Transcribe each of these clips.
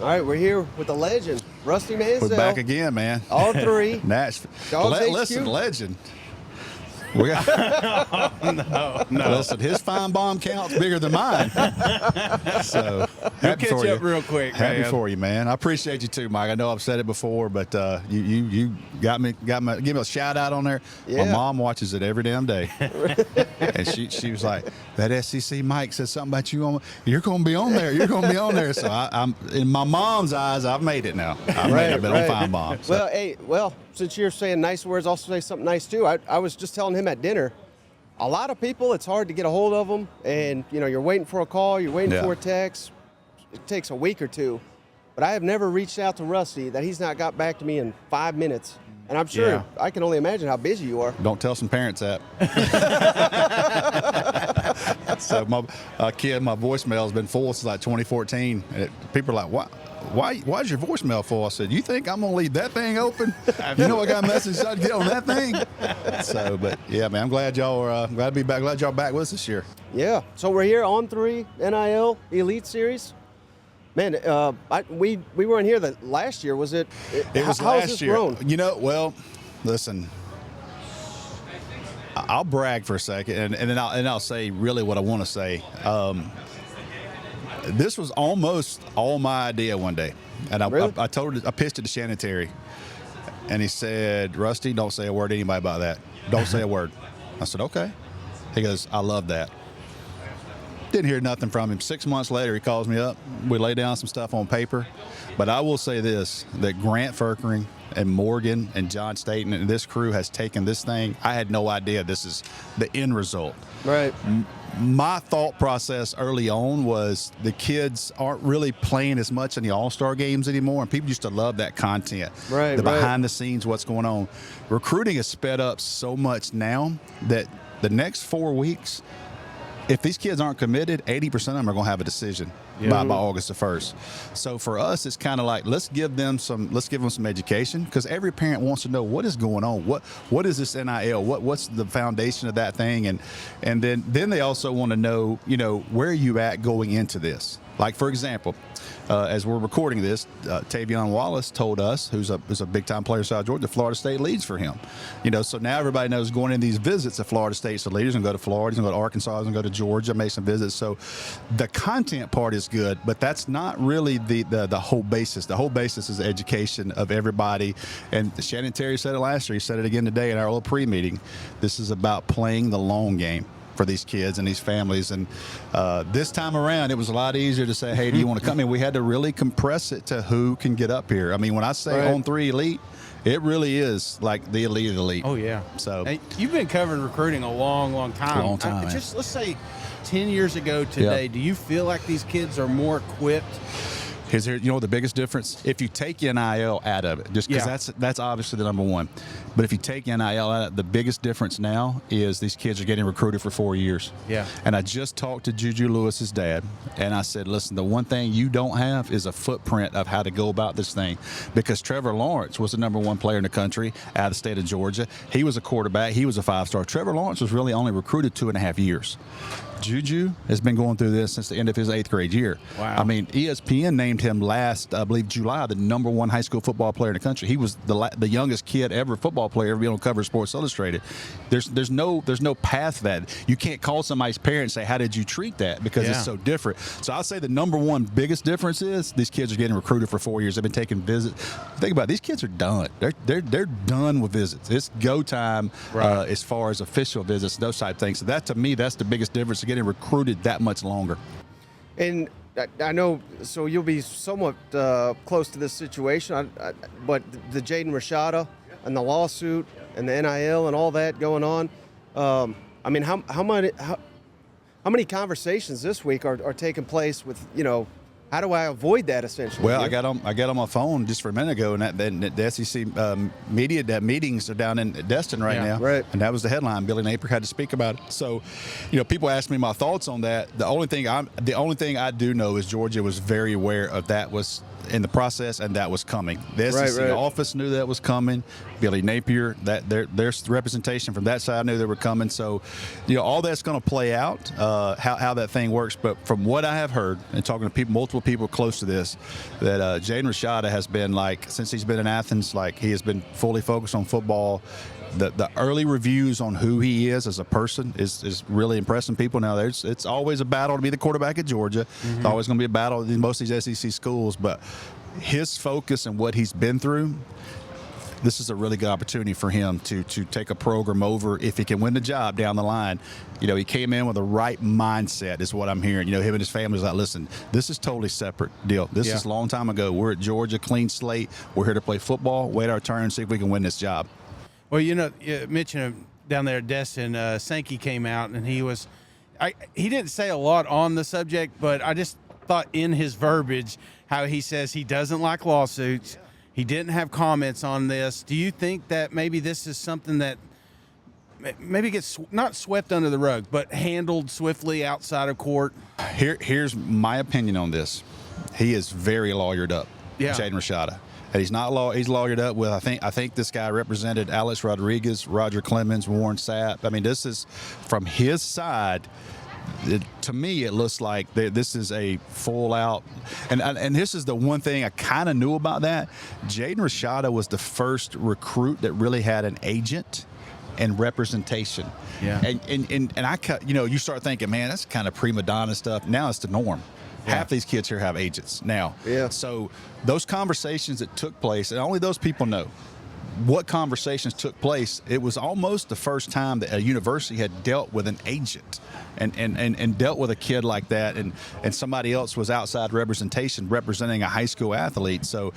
All right, we're here with the legend, Rusty Mansell. We're back again, man. On3. Nashville. Dawgs HQ. Listen, legend. We got, no. Listen, his fine bomb count's bigger than mine. So happy catch for you. up real quick. Happy man. for you, man. I appreciate you too, Mike. I know I've said it before, but you got me give me a shout out on there. Yeah. My mom watches it every damn day, and she was like, "That SEC Mike said something about you. You're going to be on there. You're going to be on there." So I'm in my mom's eyes. I've made it now. I've made it. Been on fine bomb. So. Well, hey, since you're saying nice words, also say something nice too. I was just telling him at dinner, a lot of people, it's hard to get a hold of them, and you're waiting for a call, you're waiting for a text. It takes a week or two, but I have never reached out to Rusty that he's not got back to me in 5 minutes, and I'm sure I can only imagine how busy you are. Don't tell some parents that. So my voicemail's been full since like 2014. People are like, why's your voicemail full? I said, you think I'm gonna leave that thing open? You know I got a message to get on that thing. So, but yeah, man, I'm glad y'all are glad to be back. Glad y'all back with us this year. Yeah. So we're here on 3 NIL Elite Series. Man, we weren't here the last year. Was it? It was how last has this year. grown? Well, listen. I'll brag for a second, and then I'll say really what I want to say. This was almost all my idea one day, and I pitched it to Shannon Terry, and he said, "Rusty, don't say a word to anybody about that. Don't say a word." I said, "Okay." He goes, "I love that." Didn't hear nothing from him. 6 months later, he calls me up. We lay down some stuff on paper, but I will say this: that Grant Ferkering and Morgan and John Staten and this crew has taken this thing. I had no idea this is the end result. Right. My thought process early on was the kids aren't really playing as much in the All-Star games anymore, and people used to love that content. Right, the behind the scenes, what's going on. Recruiting is sped up so much now that the next 4 weeks, if these kids aren't committed, 80% of them are going to have a decision by August the 1st. So for us, it's kind of like let's give them some education, because every parent wants to know what is going on. What is this NIL? What's the foundation of that thing? And then they also want to know, where are you at going into this? Like, for example, as we're recording this, Tavion Wallace told us, who's a big-time player in South Georgia, Florida State leads for him. So now everybody knows going in these visits at Florida State's the leaders, and go to Florida, and go to Arkansas, and go to Georgia, make some visits. So the content part is good, but that's not really the whole basis. The whole basis is the education of everybody. And Shannon Terry said it last year. He said it again today in our little pre-meeting. This is about playing the long game for these kids and these families. And this time around, it was a lot easier to say, hey, do you want to come in? We had to really compress it to who can get up here. I mean, when I say On3 Elite, it really is like the elite of the elite. Oh, yeah. So hey, you've been covering recruiting a long time. Long time, just let's say 10 years ago today, do you feel like these kids are more equipped? Is there, the biggest difference? If you take NIL out of it, just because that's obviously the number one. But if you take NIL out of it, the biggest difference now is these kids are getting recruited for 4 years. Yeah. And I just talked to Juju Lewis's dad, and I said, listen, the one thing you don't have is a footprint of how to go about this thing. Because Trevor Lawrence was the number one player in the country out of the state of Georgia. He was a quarterback. He was a 5-star. Trevor Lawrence was really only recruited 2.5 years. Juju has been going through this since the end of his 8th grade year. Wow. I mean, ESPN named him last, I believe, July, the number one high school football player in the country. He was the youngest kid ever, football player, ever be on the cover of Sports Illustrated. There's no path to that. You can't call somebody's parent and say, how did you treat that? Because it's so different. So I'll say the number one biggest difference is these kids are getting recruited for 4 years. They've been taking visits. Think about it. These kids are done. They're done with visits. It's go time as far as official visits, those type things. So that, to me, that's the biggest difference, to getting recruited that much longer. And I know, so you'll be somewhat close to this situation, but the Jaden Rashada and the lawsuit and the NIL and all that going on, I mean, how many conversations this week are taking place with, how do I avoid that essentially? Well, I got on my phone just for a minute ago, and the SEC media meetings are down in Destin right now. Right. And that was the headline. Billy Napier had to speak about it. So, people ask me my thoughts on that. The only thing I do know is Georgia was very aware of that was in the process, and that was coming. The SEC office knew that was coming. Billy Napier, that their representation from that side knew they were coming. So, all that's going to play out, how that thing works. But from what I have heard and talking to multiple people close to this that Jaden Rashada has been, like, since he's been in Athens, like, he has been fully focused on football. The early reviews on who he is as a person is really impressing people. Now, it's always a battle to be the quarterback at Georgia. It's always going to be a battle in most of these SEC schools. But his focus and what he's been through, this is a really good opportunity for him to take a program over if he can win the job down the line. You know, he came in with the right mindset is what I'm hearing. You know, him and his family was like, listen, this is totally separate deal. This is a long time ago. We're at Georgia, clean slate. We're here to play football, wait our turn, see if we can win this job. Well, you know, you mentioned down there at Destin, Sankey came out, and he didn't say a lot on the subject, but I just thought in his verbiage how he says he doesn't like lawsuits. He didn't have comments on this. Do you think that maybe this is something that maybe gets not swept under the rug, but handled swiftly outside of court? Here's my opinion on this. He is very lawyered up, Jaden Rashada. And he's not he's lawyered up with, I think this guy represented Alex Rodriguez, Roger Clemens, Warren Sapp. I mean, this is from his side. To me, it looks like this is a full out, and this is the one thing I kind of knew about that. Jaden Rashada was the first recruit that really had an agent and representation. Yeah. And I, you know, you start thinking, man, that's kind of prima donna stuff. Now it's the norm. Yeah. Half these kids here have agents now. Yeah. So those conversations that took place, and only those people know what conversations took place. It was almost the first time that a university had dealt with an agent and dealt with a kid like that, and somebody else was outside representation representing a high school athlete. So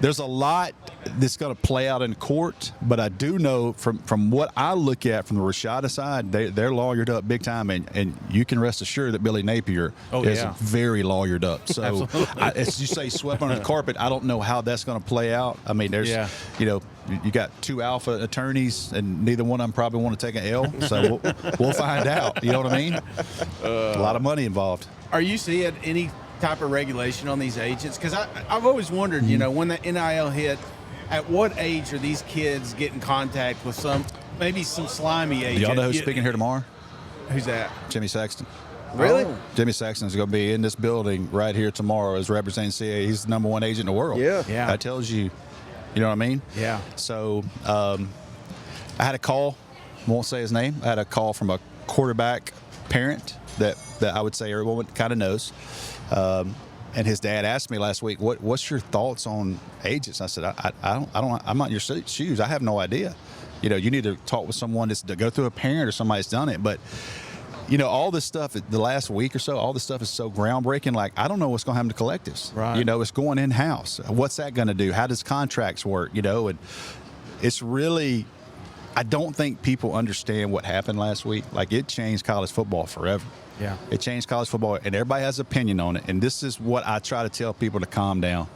there's a lot that's going to play out in court, but I do know from what I look at from the Rashada side, they're lawyered up big time, and you can rest assured that Billy Napier is very lawyered up. So as you say, swept under the carpet, I don't know how that's going to play out. I mean, there's, you know, you got two alpha attorneys, and neither one of them probably want to take an L, so we'll find out. You know what I mean? A lot of money involved. Are you seeing any type of regulation on these agents? Because I've always wondered, you know, when the NIL hit, at what age are these kids getting contact with maybe some slimy agent? Do y'all know who's speaking here tomorrow? Who's that? Jimmy Sexton. Really? Oh. Jimmy Sexton is going to be in this building right here tomorrow as representing CAA. He's the #1 agent in the world. Yeah. That tells you, you know what I mean? Yeah. So I had a call, won't say his name. I had a call from a quarterback parent that I would say everyone kind of knows. And his dad asked me last week, what's your thoughts on agents? I said, I'm not in your shoes. I have no idea. You know, you need to talk with someone to go through a parent or somebody that's done it. But, you know, all this stuff, the last week or so, all this stuff is so groundbreaking. Like, I don't know what's going to happen to collectives. Right. You know, it's going in-house. What's that going to do? How does contracts work? You know, and it's really, I don't think people understand what happened last week. Like, it changed college football forever. Yeah. It changed college football, and everybody has an opinion on it. And this is what I try to tell people to calm down.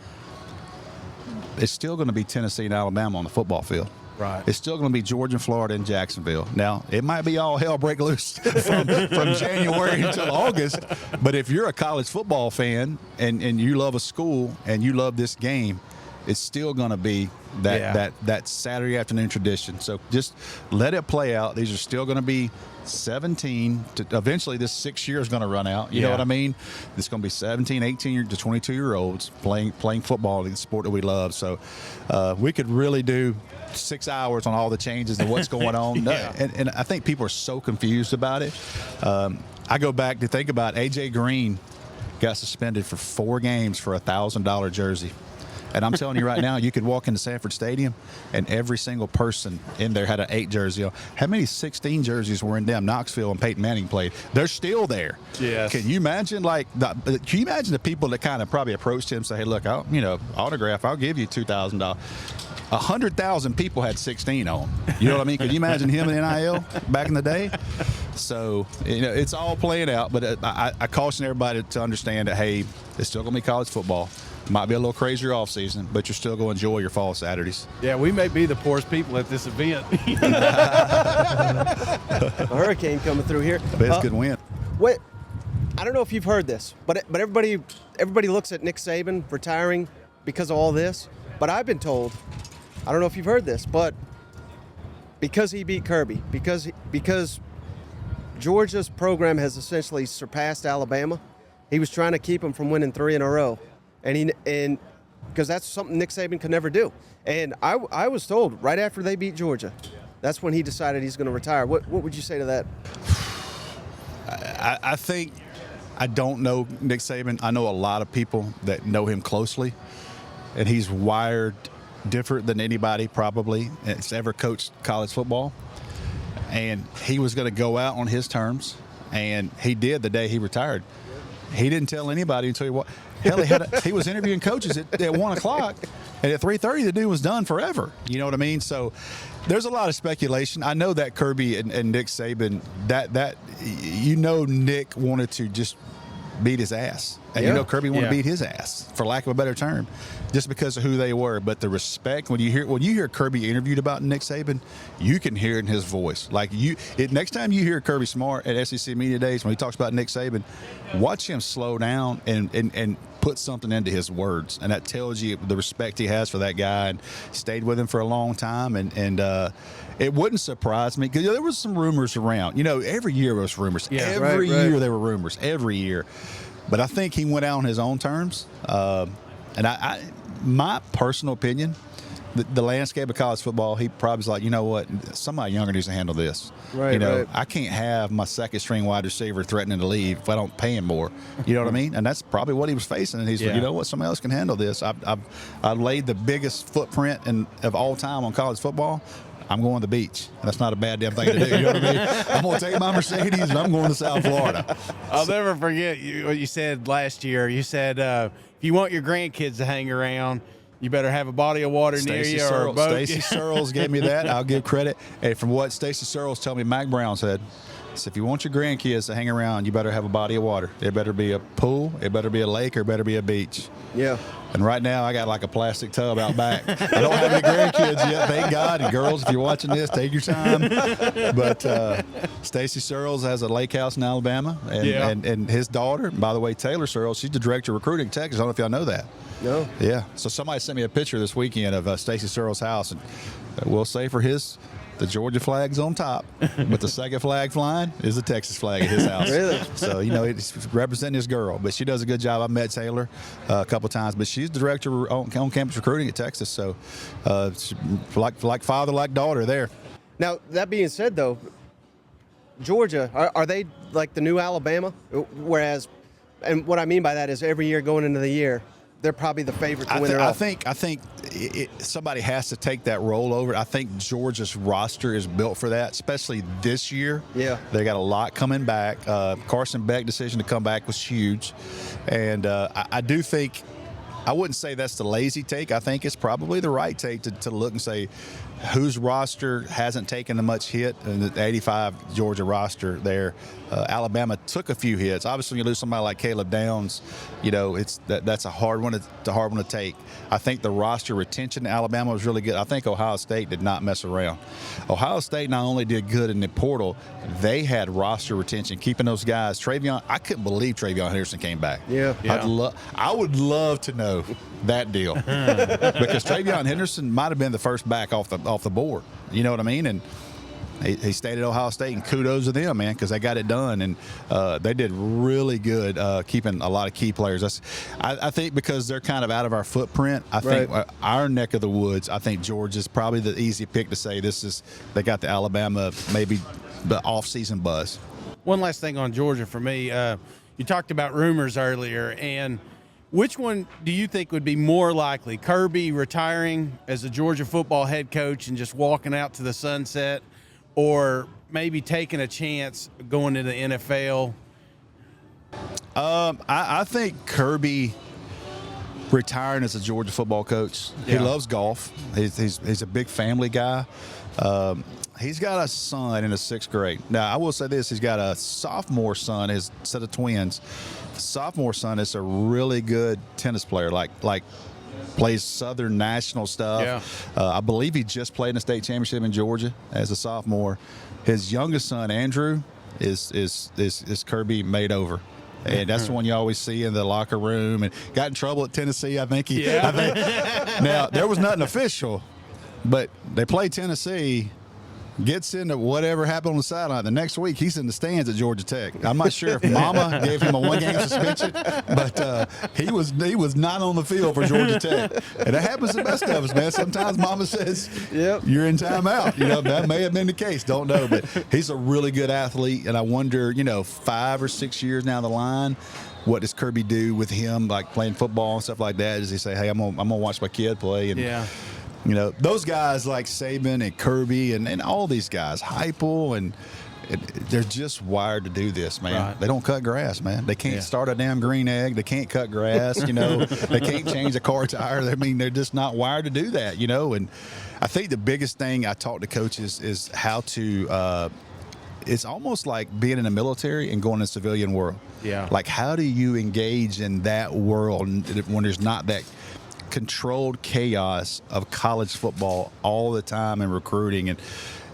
It's still going to be Tennessee and Alabama on the football field. Right. It's still going to be Georgia and Florida and Jacksonville. Now, it might be all hell break loose from January until August, but if you're a college football fan and you love a school and you love this game, it's still going to be that Saturday afternoon tradition. So just let it play out. These are still going to be 17 to eventually this 6 year is going to run out. You know what I mean? It's going to be 17, 18 to 22-year-olds playing football, the sport that we love. So we could really do 6 hours on all the changes and what's going on. And I think people are so confused about it. I go back to think about A.J. Green got suspended for 4 games for a $1,000 jersey. And I'm telling you right now, you could walk into Sanford Stadium, and every single person in there had an 8 jersey on. How many 16 jerseys were in them? Knoxville and Peyton Manning played. They're still there. Yes. Can you imagine, can you imagine the people that kind of probably approached him and say, hey, look, autograph, I'll give you $2,000. 100,000 people had 16 on. You know what I mean? Can you imagine him in NIL back in the day? So, you know, it's all playing out. But I caution everybody to understand that, hey, it's still going to be college football. Might be a little crazier off season, but you're still going to enjoy your fall Saturdays. Yeah, we may be the poorest people at this event. A hurricane coming through here. I bet it's a good win. What? I don't know if you've heard this, but everybody looks at Nick Saban retiring because of all this. But I've been told, I don't know if you've heard this, but because he beat Kirby, because Georgia's program has essentially surpassed Alabama, He was trying to keep him from winning 3 in a row, and because that's something Nick Saban could never do. And I was told right after they beat Georgia, that's when he decided he's going to retire. What would you say to that? I think I don't know Nick Saban. I know a lot of people that know him closely, and he's wired different than anybody probably that's ever coached college football. And he was going to go out on his terms, and he did the day he retired. He didn't tell anybody until he was interviewing coaches at 1 o'clock, and at 3:30 the dude was done forever. You know what I mean? So there's a lot of speculation. I know that Kirby and Nick Saban, that Nick wanted to just beat his ass. And Kirby wanted to beat his ass, for lack of a better term, just because of who they were. But the respect, when you hear Kirby interviewed about Nick Saban, you can hear it in his voice. Like next time you hear Kirby Smart at SEC Media Days when he talks about Nick Saban, watch him slow down and put something into his words, and that tells you the respect he has for that guy, and stayed with him for a long time. And it wouldn't surprise me, because there was some rumors around. Every year there was rumors. Every year there were rumors. Every year. But I think he went out on his own terms. And my personal opinion, the landscape of college football, he probably was like, you know what, somebody younger needs to handle this. Right. I can't have my second string wide receiver threatening to leave if I don't pay him more. You know what I mean? And that's probably what he was facing. And he's like, you know what, somebody else can handle this. I've laid the biggest footprint of all time on college football. I'm going to the beach. That's not a bad damn thing to do. You know what I mean? I'm going to take my Mercedes and I'm going to South Florida. I'll never forget what you said last year. You said if you want your grandkids to hang around, you better have a body of water near you or a boat. Stacey Searles gave me that. I'll give credit. And from what Stacey Searles told me, Mac Brown said, so if you want your grandkids to hang around, you better have a body of water. It better be a pool, it better be a lake, or it better be a beach. Yeah. And right now, I got like a plastic tub out back. I don't have any grandkids yet, thank God. And girls, if you're watching this, take your time. But Stacey Searles has a lake house in Alabama. And his daughter, by the way, Taylor Searles, she's the director of recruiting at Texas. I don't know if y'all know that. No. Yeah. So somebody sent me a picture this weekend of Stacey Searles' house. And we'll say for the Georgia flag's on top, but the second flag flying is the Texas flag at his house. Really? So, it's representing his girl. But she does a good job. I've met Taylor a couple of times, but she's the director on campus recruiting at Texas. So, like father, like daughter there. Now, that being said, though, Georgia, are they like the new Alabama? Whereas, and what I mean by that is every year going into the year, they're probably the favorite to win it all. I think somebody has to take that role over. I think Georgia's roster is built for that, especially this year. Yeah. They got a lot coming back. Carson Beck's decision to come back was huge. And I do think, I wouldn't say that's the lazy take. I think it's probably the right take to look and say, whose roster hasn't taken a much hit in the 85 Georgia roster there. Alabama took a few hits. Obviously, when you lose somebody like Caleb Downs, that's a hard one to take. I think the roster retention in Alabama was really good. I think Ohio State did not mess around. Ohio State not only did good in the portal, they had roster retention, keeping those guys. I couldn't believe Travion Henderson came back. Yeah. I would love to know that deal because Travion Henderson might have been the first back off the board. You know what I mean? And he stayed at Ohio State, and kudos to them, man, because they got it done, and they did really good keeping a lot of key players. I think because they're kind of out of our footprint, I think our neck of the woods, I think Georgia's probably the easy pick to say they got the Alabama, maybe the off-season buzz. One last thing on Georgia for me. You talked about rumors earlier, and which one do you think would be more likely? Kirby retiring as a Georgia football head coach and just walking out to the sunset, or maybe taking a chance going to the NFL? I think Kirby retiring as a Georgia football coach. He loves golf. He's a big family guy. He's got a son in the 6th grade. Now, I will say this. He's got a sophomore son, his set of twins. The sophomore son is a really good tennis player, like plays Southern National stuff. Yeah. I believe he just played in the state championship in Georgia as a sophomore. His youngest son, Andrew, is Kirby made over. And that's the one you always see in the locker room, and got in trouble at Tennessee. I think now, there was nothing official, but they played Tennessee, gets into whatever happened on the sideline. The next week, he's in the stands at Georgia Tech. I'm not sure if Mama gave him a 1-game suspension, but he was not on the field for Georgia Tech. And that happens to the best of us, man. Sometimes Mama says, Yep. You're in timeout. That may have been the case. Don't know. But he's a really good athlete, and I wonder, 5 or 6 years down the line, what does Kirby do with him, like playing football and stuff like that? Does he say, hey, I'm gonna watch my kid play? And those guys like Saban and Kirby and all these guys, Heupel, and they're just wired to do this, man. Right. They don't cut grass, man. They can't start a damn green egg. They can't cut grass, They can't change a car tire. I mean, they're just not wired to do that, And I think the biggest thing I talk to coaches is how to it's almost like being in the military and going in the civilian world. Yeah. Like, how do you engage in that world when there's not that controlled chaos of college football all the time and recruiting? And,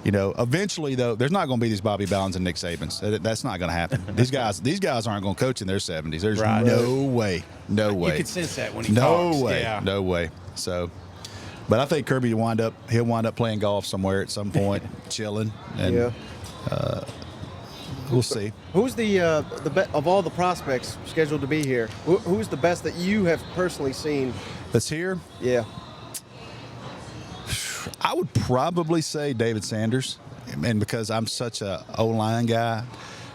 eventually, though, there's not going to be these Bobby Bowens and Nick Sabans. That's not going to happen. These guys aren't going to coach in their 70s. There's no way. No way. You can sense that when he talks. No way. Yeah. No way. So, but I think Kirby he'll wind up playing golf somewhere at some point, chilling. And, we'll see. Who's the of all the prospects scheduled to be here? Who's the best that you have personally seen? That's here. Yeah. I would probably say David Sanders, and because I'm such a O-line guy,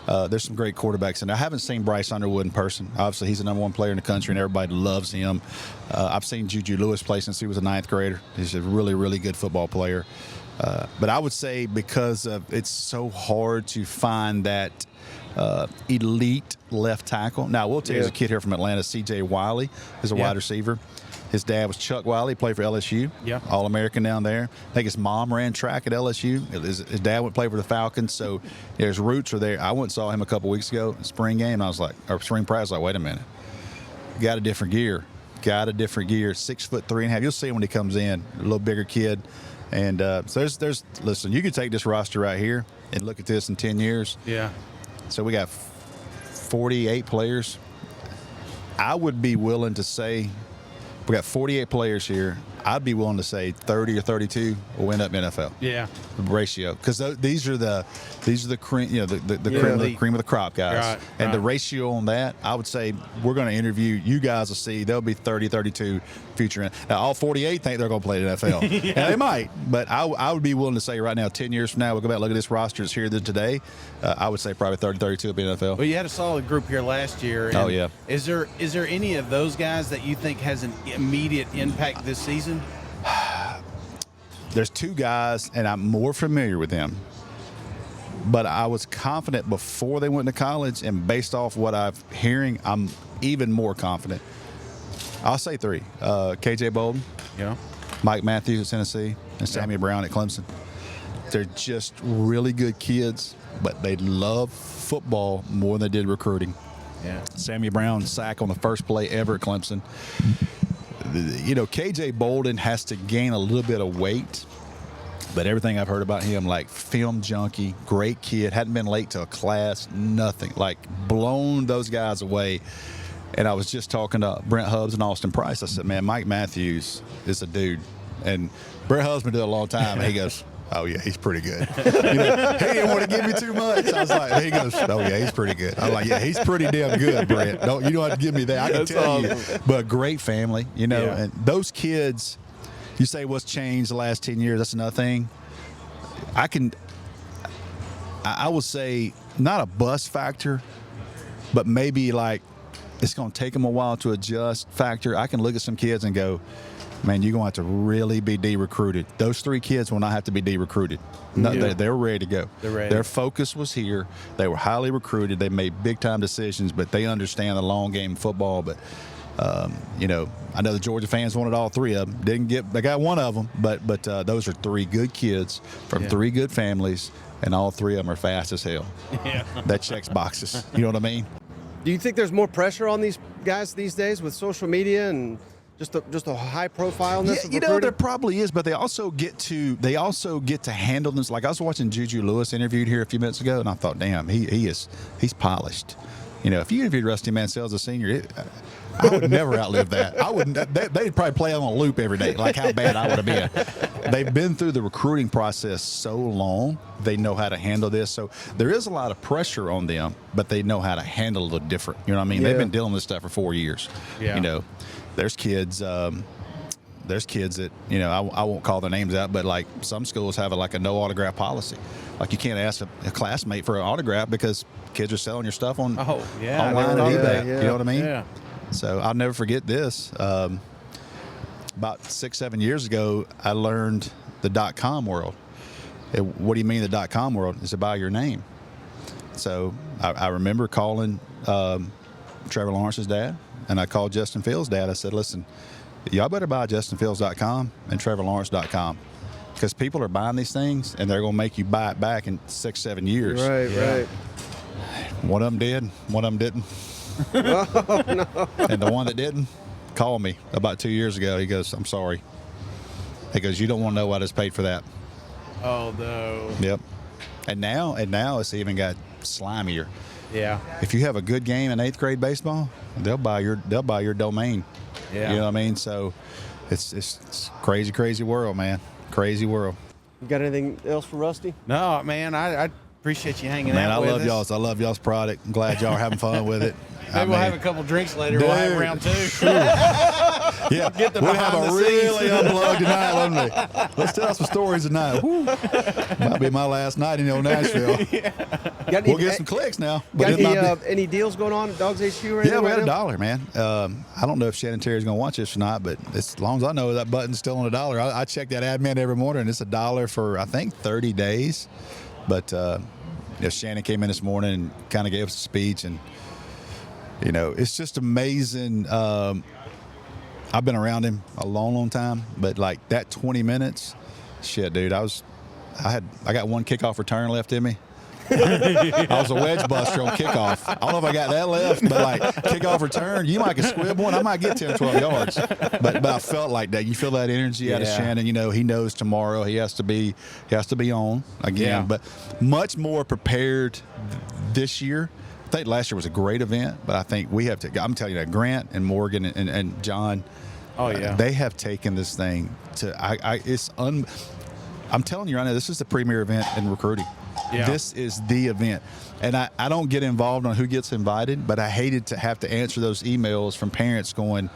there's some great quarterbacks in there. I haven't seen Bryce Underwood in person. Obviously, he's the #1 player in the country, and everybody loves him. I've seen Juju Lewis play since he was a 9th grader. He's a really, really good football player. But I would say because it's so hard to find that elite left tackle. Now, I will tell you, there's a kid here from Atlanta, C.J. Wiley, is a wide receiver. His dad was Chuck Wiley, played for LSU, All-American down there. I think his mom ran track at LSU. His dad would play for the Falcons, so his roots are there. I went and saw him a couple weeks ago, spring game, and spring practice, wait a minute. Got a different gear. 6'3.5". You'll see him when he comes in, a little bigger kid. And so listen, you could take this roster right here and look at this in 10 years. Yeah. So we got 48 players. I would be willing to say we got 48 players here. I'd be willing to say 30 or 32 will end up in NFL. Yeah. The ratio, because these are the cream, the cream of the crop guys, and the ratio on that, I would say we're going to interview. You guys will see there'll be 30, 32 future. Now all 48 think they're going to play the NFL. And they might, but I would be willing to say right now, 10 years from now, we'll go back and look at this roster that's here today. I would say probably 30, 32 will be NFL. Well, you had a solid group here last year. Oh yeah. Is there any of those guys that you think has an immediate impact this season? There's 2 guys, and I'm more familiar with them. But I was confident before they went to college, and based off what I'm hearing, I'm even more confident. I'll say 3. KJ Bolden, Mike Matthews at Tennessee, and Sammy Brown at Clemson. They're just really good kids, but they love football more than they did recruiting. Yeah. Sammy Brown sack on the first play ever at Clemson. KJ Bolden has to gain a little bit of weight, but everything I've heard about him, like film junkie, great kid, hadn't been late to a class, nothing, like blown those guys away. And I was just talking to Brent Hubbs and Austin Price. I said, man, Mike Matthews is a dude. And Brent Hubbs been doing it a long time, and he goes, oh, yeah, he's pretty good. He didn't want to give me too much. I was like, he goes, oh, yeah, he's pretty good. I'm like, yeah, he's pretty damn good, Brent. You don't have to give me that. I can tell you. But great family, and those kids, you say what's changed the last 10 years, that's another thing. I will say not a bust factor, but maybe like it's going to take them a while to adjust factor. I can look at some kids and go, man, you're going to have to really be de-recruited. Those 3 kids will not have to be de-recruited. No, they're ready to go. They're ready. Their focus was here. They were highly recruited. They made big-time decisions, but they understand the long game of football. But, I know the Georgia fans wanted all 3 of them. They got 1 of them, but those are 3 good kids from 3 good families, and all 3 of them are fast as hell. Yeah. That checks boxes. You know what I mean? Do you think there's more pressure on these guys these days with social media and just a high profileness? Yeah, there probably is, but they also get to handle this. Like I was watching Juju Lewis interviewed here a few minutes ago, and I thought, damn, he's polished. If you interviewed Rusty Mansell as a senior, I would never outlive that. I wouldn't. They'd probably play on a loop every day, like how bad I would have been. They've been through the recruiting process so long, they know how to handle this. So there is a lot of pressure on them, but they know how to handle it different. You know what I mean? Yeah. They've been dealing with this stuff for 4 years. Yeah. There's kids. There's kids that I won't call their names out, but like some schools have a no autograph policy. Like you can't ask a classmate for an autograph because kids are selling your stuff on online and eBay. Yeah. You know what I mean? Yeah. So I'll never forget this. About 6-7 years ago, I learned the .com world. What do you mean the .com world? It's about your name. So I remember calling Trevor Lawrence's dad, and I called Justin Fields' dad. I said, listen, y'all better buy JustinFields.com and TrevorLawrence.com because people are buying these things, and they're going to make you buy it back in 6-7 years. Right. One of them did, one of them didn't. Oh, no. And the one that didn't called me about 2 years ago. He goes, I'm sorry. He goes, you don't want to know what I just paid for that. Oh, no. Yep. And now it's even got slimier. Yeah. If you have a good game in 8th grade baseball, they'll buy your domain. Yeah. You know what I mean? So it's crazy world, man. Crazy world. You got anything else for Rusty? No, man, I appreciate you hanging Man, out with us. I love y'all's product. I'm glad y'all are having fun with it. Maybe we'll have a couple drinks later. We'll have round 2. Yeah, Get the we'll have behind a the really scenes. unplugged tonight, won't we? Let's tell some stories tonight. Woo. Might be my last night in Nashville. We'll get some clicks now. Got But it might be. any deals going on at Dogs HQ or anything? Yeah, we had right now? $1, man. I don't know if Shannon Terry's going to watch this or not, but as long as I know that button's still on $1. I check that admin every morning, and it's $1 for, I think, 30 days. But Shannon came in this morning and kind of gave us a speech, and, it's just amazing. I've been around him a long time, but like that 20 minutes, shit, dude, I got one kickoff return left in me. I was a wedge buster on kickoff. I don't know if I got that left, but like kickoff return, you might can squib one. I might get 10 or 12 yards. But I felt like that. You feel that energy out of Shannon. He knows tomorrow he has to be on again. Yeah. But much more prepared this year. I think last year was a great event, but I think we have to. I'm telling you that Grant and Morgan and John. Oh yeah. They have taken this thing to. I'm telling you right now, this is the premier event in recruiting. Yeah. This is the event. And I don't get involved on who gets invited, but I hated to have to answer those emails from parents going,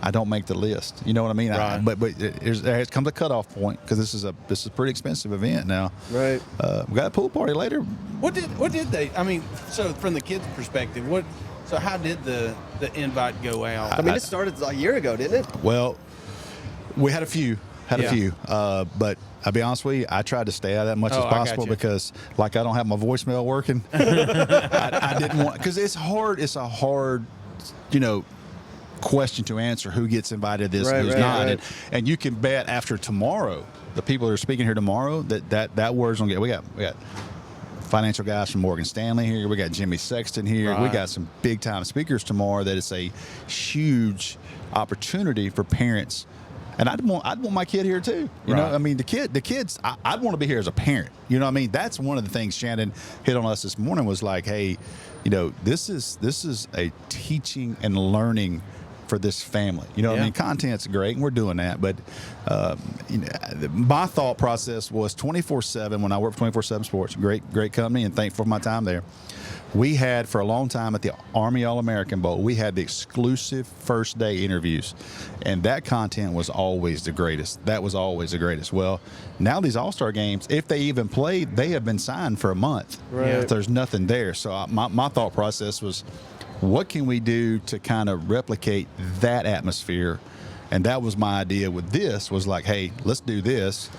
I don't make the list. You know what I mean? Right. But there comes a cutoff point because this is a pretty expensive event now. Right. We got a pool party later. What did they? I mean, so from the kids' perspective, So how did the invite go out? I mean, it started a year ago, didn't it? Well, we had a few. But I'll be honest with you, I tried to stay out that much as possible because, I don't have my voicemail working. I didn't want, because it's hard. It's a hard, question to answer. Who gets invited to this, who's not, right. And you can bet after tomorrow, the people that are speaking here tomorrow, that word's gonna get. We got financial guys from Morgan Stanley here. We got Jimmy Sexton here. Right. We got some big time speakers tomorrow. That it's a huge opportunity for parents. And I'd want my kid here too. You know, I mean, the kids. I'd want to be here as a parent. You know what I mean? That's one of the things Shannon hit on us this morning was like, hey, this is a teaching and learning for this family. You know what I mean? Content's great, and we're doing that. But my thought process was 24/7 when I worked for 24/7 Sports, great company, and thankful for my time there. We had, for a long time at the Army All-American Bowl, we had the exclusive first day interviews, and that content was always the greatest. That was always the greatest. Well, now these All-Star games, if they even played, they have been signed for a month. Right. There's nothing there. So my thought process was, what can we do to kind of replicate that atmosphere? And that was my idea with this, was like, hey, let's do this.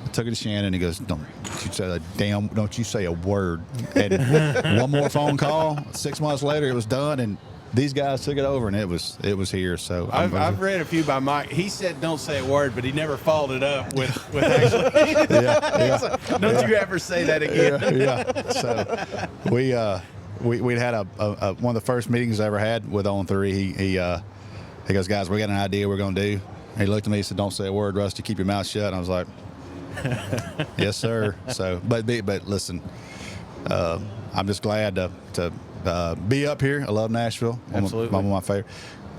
I took it to Shannon, and he goes, don't you say a word. And one more phone call, 6 months later, it was done, and these guys took it over, and it was here. So I've read a few by Mike. He said don't say a word, but he never followed it up with actually. Yeah. Don't you ever say that again. Yeah. So we had a one of the first meetings I ever had with On3. He goes, guys, we got an idea we're going to do. He looked at me and said, don't say a word, Rusty, keep your mouth shut. And I was like, yes, sir. So, but listen, I'm just glad to be up here. I love Nashville. Absolutely. One of my favorite.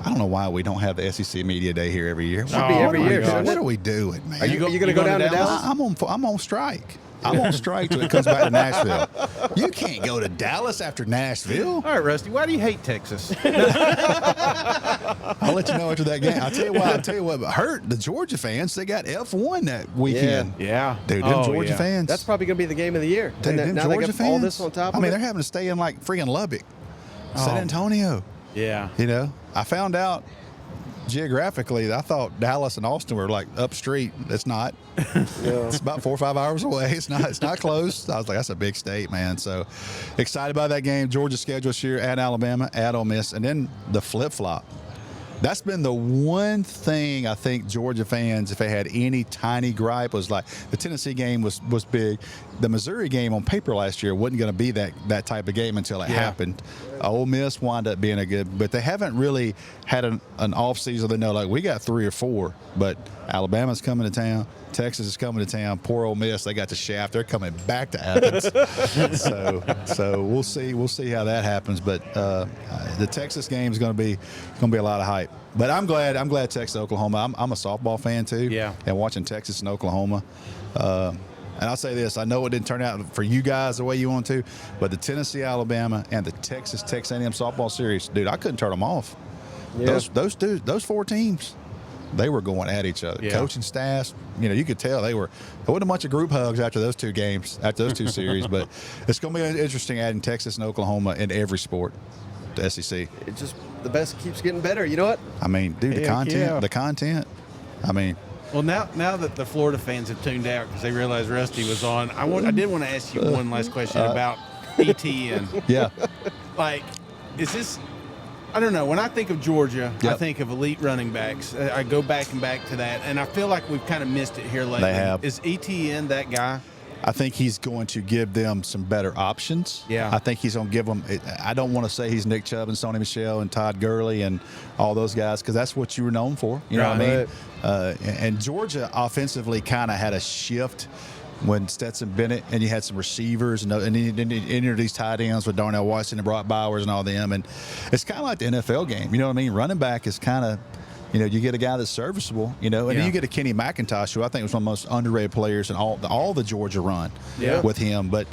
I don't know why we don't have the SEC Media Day here every year. Should be every year. What are we doing, man? Are you going to go down to Dallas? I'm on strike. I'm on strike till it comes back to Nashville. You can't go to Dallas after Nashville. All right, Rusty, why do you hate Texas? I'll let you know after that game. I'll tell you what hurt the Georgia fans. They got F1 that weekend. Yeah. Dude, them Georgia fans. That's probably going to be the game of the year. Dude, And them now Georgia they got fans. all this on top of they're it. having to stay in like freaking Lubbock, San Antonio. Yeah. You know, I found out geographically, I thought Dallas and Austin were like up street. It's not. It's about 4 or 5 hours away. It's not close. I was like, that's a big state, man. So excited about that game. Georgia schedule this year at Alabama, at Ole Miss, and then the flip-flop. That's been the one thing I think Georgia fans, if they had any tiny gripe, was like the Tennessee game was big. The Missouri game on paper last year wasn't going to be that type of game until it happened. Ole Miss wound up being a good, but they haven't really had an off season. They know like we got 3 or 4, but Alabama's coming to town. Texas is coming to town. Poor Ole Miss, they got the shaft. They're coming back to Athens. so we'll see how that happens. But the Texas game is going to be a lot of hype. But I'm glad Texas, Oklahoma. I'm a softball fan too. Yeah. And watching Texas and Oklahoma. And I'll say this: I know it didn't turn out for you guys the way you want to, but the Tennessee, Alabama, and the Texas A&M softball series, dude, I couldn't turn them off. Yeah. Those 4 teams. They were going at each other. Yeah. Coaching staffs, you could tell there wasn't a bunch of group hugs after those 2 games, after those 2 series. But it's going to be interesting adding Texas and Oklahoma in every sport, the SEC. It just, the best keeps getting better. You know what? I mean, dude, the content. I mean. Well, now that the Florida fans have tuned out because they realized Rusty was on, I did want to ask you one last question about Ettienne. Yeah. Like, is this? I don't know. When I think of Georgia, I Yep. think of elite running backs. I go back to that, and I feel like we've kind of missed it here lately. They have. Is Ettienne that guy? I think he's going to give them some better options. Yeah. I think he's going to give them – I don't want to say he's Nick Chubb and Sony Michel and Todd Gurley and all those guys because that's what you were known for. You know what I mean? And Georgia offensively kind of had a shift when Stetson Bennett and you had some receivers and then you entered these tight ends with Darnell Washington and Brock Bowers and all them. And it's kind of like the NFL game. You know what I mean? Running back is kind of – you get a guy that's serviceable, and then you get a Kenny McIntosh, who I think was one of the most underrated players in all the Georgia run with him. But,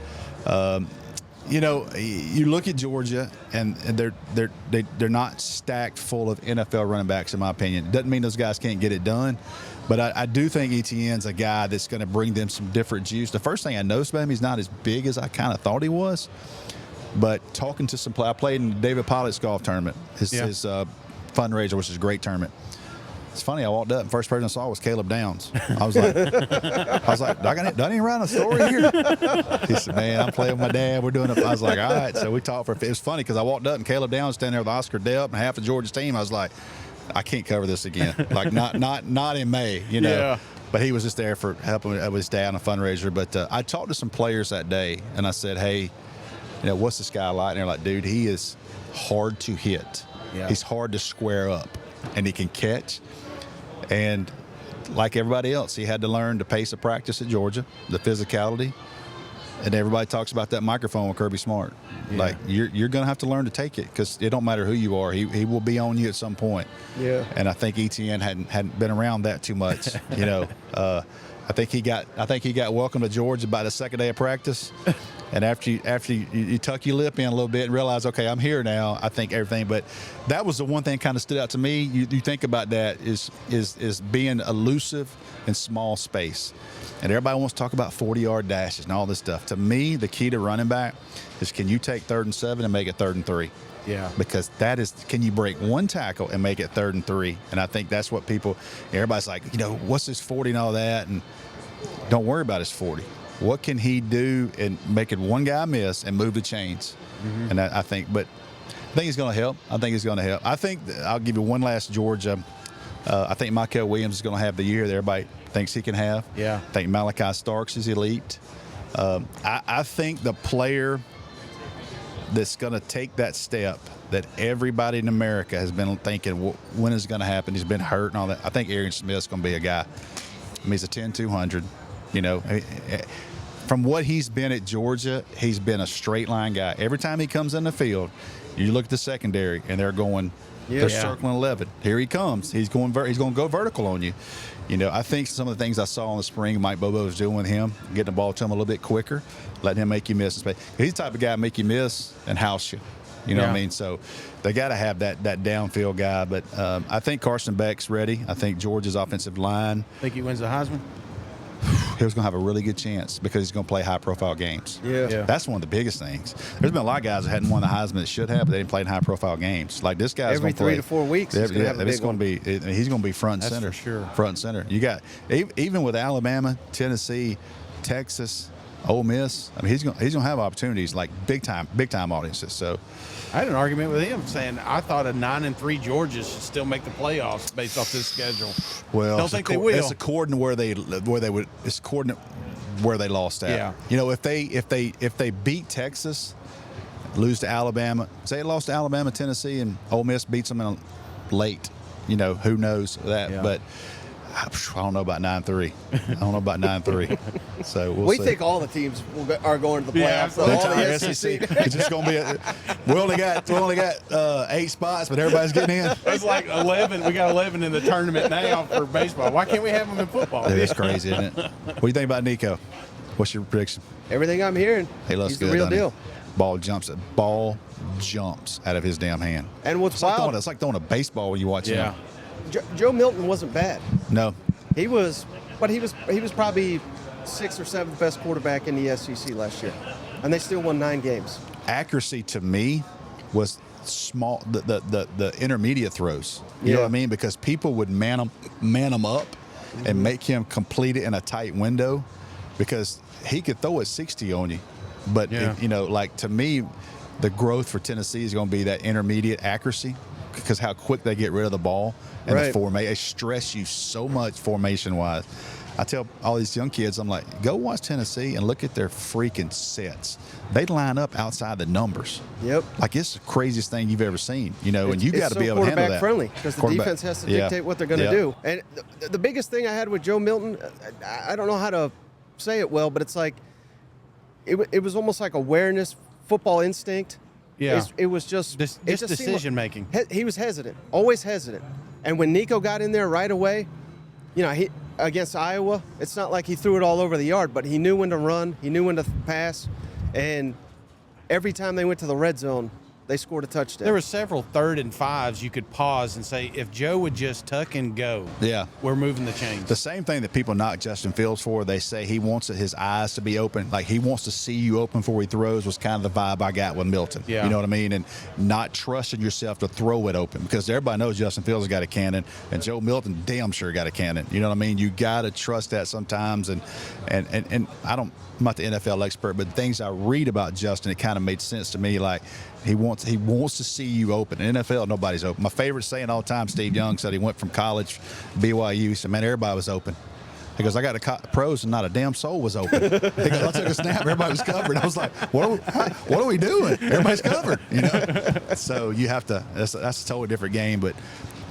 you look at Georgia, and they're not stacked full of NFL running backs, in my opinion. Doesn't mean those guys can't get it done, but I do think Etienne's a guy that's going to bring them some different juice. The first thing I noticed about him, he's not as big as I kind of thought he was. But talking to some players, I played in David Pollock's golf tournament, his fundraiser, which is a great tournament. It's funny. I walked up and first person I saw was Caleb Downs. I was like, do I need to write a story here? He said, man, I'm playing with my dad. We're doing it. I was like, all right. So we talked for. It was funny because I walked up and Caleb Downs standing there with Oscar Delp and half of Georgia's team. I was like, I can't cover this again. Like not in May, Yeah. But he was just there for helping with his dad on a fundraiser. But I talked to some players that day and I said, hey, what's this guy like? And they're like, dude, he is hard to hit. Yeah. He's hard to square up, and he can catch. And like everybody else, he had to learn the pace of practice at Georgia, the physicality. And everybody talks about that microphone with Kirby Smart. Yeah. Like, you're going to have to learn to take it because it don't matter who you are. He will be on you at some point. Yeah. And I think Ettienne hadn't been around that too much. I think he got welcome to Georgia by the second day of practice. And after you tuck your lip in a little bit and realize, okay, I'm here now, I think everything. But that was the one thing kind of stood out to me. You think about that is being elusive in small space. And everybody wants to talk about 40-yard dashes and all this stuff. To me, the key to running back is can you take 3rd and 7 and make it 3rd and 3? Yeah. Because can you break one tackle and make it 3rd and 3? And I think that's what everybody's like, what's this 40 and all that? And don't worry about his 40. What can he do in making one guy miss and move the chains? Mm-hmm. And I think he's going to help. I think I'll give you one last Georgia. I think Michael Williams is going to have the year that everybody thinks he can have. Yeah. I think Malachi Starks is elite. I think the player that's going to take that step that everybody in America has been thinking, when is it going to happen? He's been hurt and all that. I think Arian Smith's going to be a guy. I mean, he's a 10-200. from what he's been at Georgia, he's been a straight line guy. Every time he comes in the field, you look at the secondary, and they're going, they're circling 11. Here he comes. He's going to go vertical on you. You know, I think some of the things I saw in the spring, Mike Bobo was doing with him, getting the ball to him a little bit quicker, letting him make you miss. He's the type of guy make you miss and house you. You know what I mean? So they got to have that downfield guy. But I think Carson Beck's ready. I think Georgia's offensive line. Think he wins the Heisman? He was going to have a really good chance because he's going to play high-profile games. Yeah. That's one of the biggest things. There's been a lot of guys that hadn't won the Heisman that should have, but they didn't play in high-profile games. Like this guy's every going to play 3 to 4 weeks. He's going to have a big one. He's going to be front and That's center. for sure. Front and center. You got even with Alabama, Tennessee, Texas, Ole Miss. I mean, he's going to have opportunities like big time audiences. So. I had an argument with him saying I thought a 9-3 Georgia should still make the playoffs based off this schedule. Well, don't think they will. It's according to where they would. It's according to where they lost at. Yeah. You know, if they beat Texas, lose to Alabama, say they lost to Alabama, Tennessee, and Ole Miss beats them in late. You know, who knows that? Yeah. But I don't know about 9-3. I don't know about 9-3 So we see. think all the teams are going to the playoffs. Yeah, all the SEC. It's just going to be. We only got 8 spots, but everybody's getting in. It's like 11. We got 11 in the tournament now for baseball. Why can't we have them in football? Dude, that's crazy, isn't it? What do you think about Nico? What's your prediction? Everything I'm hearing, He looks he's good. the real doesn't he? deal. Ball jumps out of his damn hand. And what's wild, It's like throwing a baseball when you watch him. Joe Milton wasn't bad. No. He was probably 6th or 7th best quarterback in the SEC last year, and they still won 9 games. Accuracy to me was small. The intermediate throws. You know what I mean? Because people would man him up and make him complete it in a tight window, because he could throw it 60 on you. But like to me, the growth for Tennessee is going to be that intermediate accuracy, because how quick they get rid of the ball and the formation. They stress you so much formation-wise. I tell all these young kids, I'm like, go watch Tennessee and look at their freaking sets. They line up outside the numbers. Yep. Like, it's the craziest thing you've ever seen, you know, and you got to be able to handle that. It's so quarterback friendly, because the defense has to dictate what they're going to do. And the biggest thing I had with Joe Milton, I don't know how to say it well, but it's like it was almost like awareness, football instinct. Yeah. It was just decision making. He was hesitant, always hesitant. And when Nico got in there right away, he against Iowa, it's not like he threw it all over the yard, but he knew when to run, he knew when to pass, and every time they went to the red zone, they scored a touchdown. There were several 3rd and 5s you could pause and say, if Joe would just tuck and go, we're moving the chains. The same thing that people knock Justin Fields for, they say he wants his eyes to be open, like he wants to see you open before he throws, was kind of the vibe I got with Milton. Yeah. You know what I mean? And not trusting yourself to throw it open, because everybody knows Justin Fields has got a cannon, and Joe Milton damn sure got a cannon. You know what I mean? You got to trust that sometimes. And I'm not the NFL expert, but things I read about Justin, it kind of made sense to me. Like, he wants to see you open. In NFL, nobody's open. My favorite saying all the time, Steve Young said, he went from college, BYU, he said, man, everybody was open. He goes, I got the pros and not a damn soul was open. He goes, I took a snap, everybody was covered. I was like, what are we doing? Everybody's covered, you know? So you have to, that's a totally different game. But,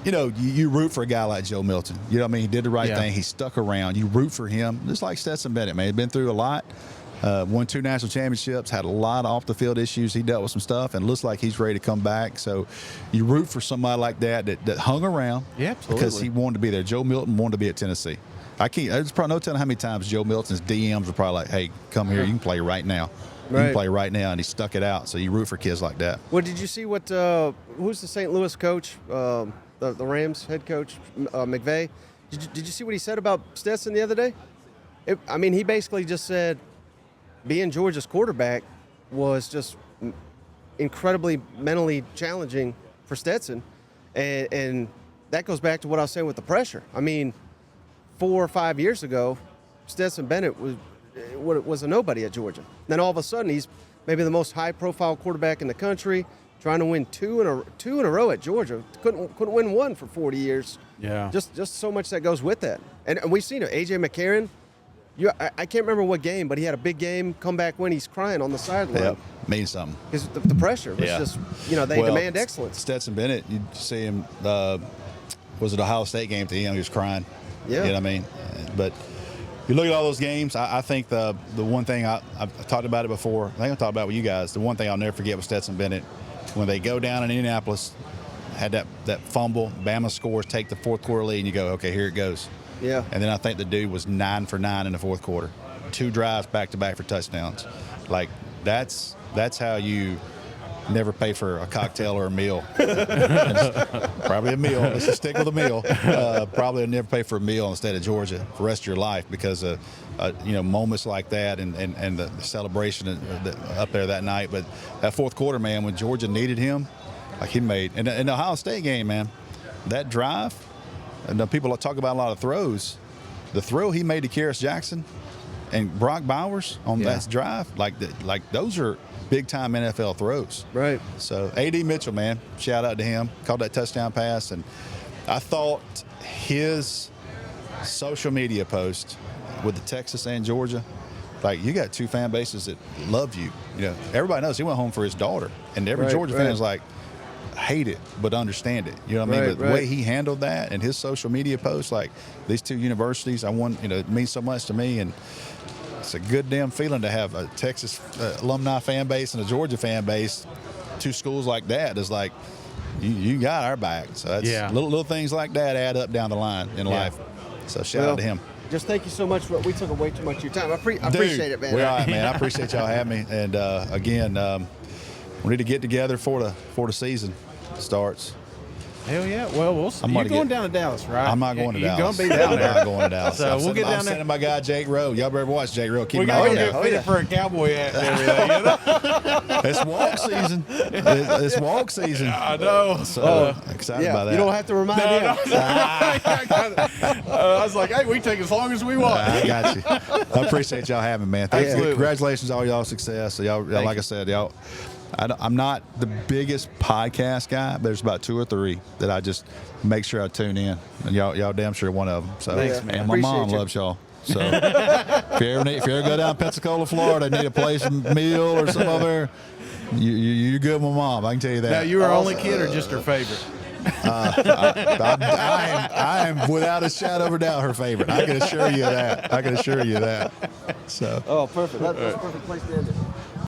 you root for a guy like Joe Milton. You know what I mean? He did the right thing. He stuck around. You root for him. Just like Stetson Bennett, man. He's been through a lot. Won 2 national championships, had a lot of off-the-field issues. He dealt with some stuff, and looks like he's ready to come back. So you root for somebody like that hung around because he wanted to be there. Joe Milton wanted to be at Tennessee. There's probably no telling how many times Joe Milton's DMs were probably like, hey, come here, you can play right now. You can play right now, and he stuck it out. So you root for kids like that. Well, did you see who's the St. Louis coach, the Rams head coach, McVay? Did you see what he said about Stetson the other day? He basically just said being Georgia's quarterback was just incredibly mentally challenging for Stetson. And that goes back to what I was saying with the pressure. 4 or 5 years ago, Stetson Bennett was a nobody at Georgia. Then all of a sudden, he's maybe the most high-profile quarterback in the country, trying to win two in a row at Georgia. Couldn't win one for 40 years. Yeah. Just so much that goes with that. And we've seen it. A.J. McCarron, I can't remember what game, but he had a big game, come back when he's crying on the sideline. Yeah, means something. Because the pressure was just, they demand excellence. Stetson Bennett, you see him, was it Ohio State game to him? He was crying. Yeah. You know what I mean? But, you look at all those games, I think the one thing I've talked about it before. I think I talked about it with you guys. The one thing I'll never forget was Stetson Bennett when they go down in Indianapolis, had that fumble. Bama scores, take the fourth quarter lead, and you go, okay, here it goes. Yeah. And then I think the dude was 9 for 9 in the fourth quarter, 2 drives back to back for touchdowns. Like that's how you never pay for a cocktail or a meal. Probably a meal. Let's just stick with a meal. Probably never pay for a meal in the state of Georgia for the rest of your life because of moments like that and the celebration up there that night. But that fourth quarter, man, when Georgia needed him, like he made. And the Ohio State game, man, that drive, and the people talk about a lot of throws. The throw he made to Karis Jackson and Brock Bowers on that drive, like those are big-time NFL throws. Right. So, A.D. Mitchell, man, shout out to him. Called that touchdown pass. And I thought his social media post with the Texas and Georgia, like you got 2 fan bases that love you. Everybody knows he went home for his daughter. And every Georgia fan is like, hate it, but understand it. You know what I mean? But the way he handled that and his social media posts, like these 2 universities, it means so much to me. And it's a good damn feeling to have a Texas alumni fan base and a Georgia fan base, 2 schools like that. It's like you got our back. So that's little things like that add up down the line in life. So shout out to him. Just thank you so much. We took way too much of your time. I appreciate it, man. We're all right, man. I appreciate y'all having me. And again, we need to get together for the season starts. Hell yeah. Well, we'll see. You're going down to Dallas, right? I'm not going to Dallas. You're going to be down there. I'm not going to Dallas. So we'll get down there. I'm sending my guy, Jake Rowe. Y'all better watch Jake Rowe. Keep we him got to on. get fitted for a cowboy hat and everything. It's walk season. It's walk season. I know. So excited about that. You don't have to remind him. I was like, hey, we take as long as we want. I got you. I appreciate y'all having me, man. Thanks. Congratulations on all y'all's success. So y'all, like I said, y'all. I'm not the biggest podcast guy, but there's about 2 or 3 that I just make sure I tune in, and y'all damn sure one of them. So, thanks, man. And my mom loves y'all. So, if you ever go down Pensacola, Florida, need a place, meal or something over there, you're good with my mom. I can tell you that. Now, you were only kid or just her favorite? I am without a shadow of a doubt her favorite. I can assure you that. So. Oh, perfect. That's a perfect place to end it.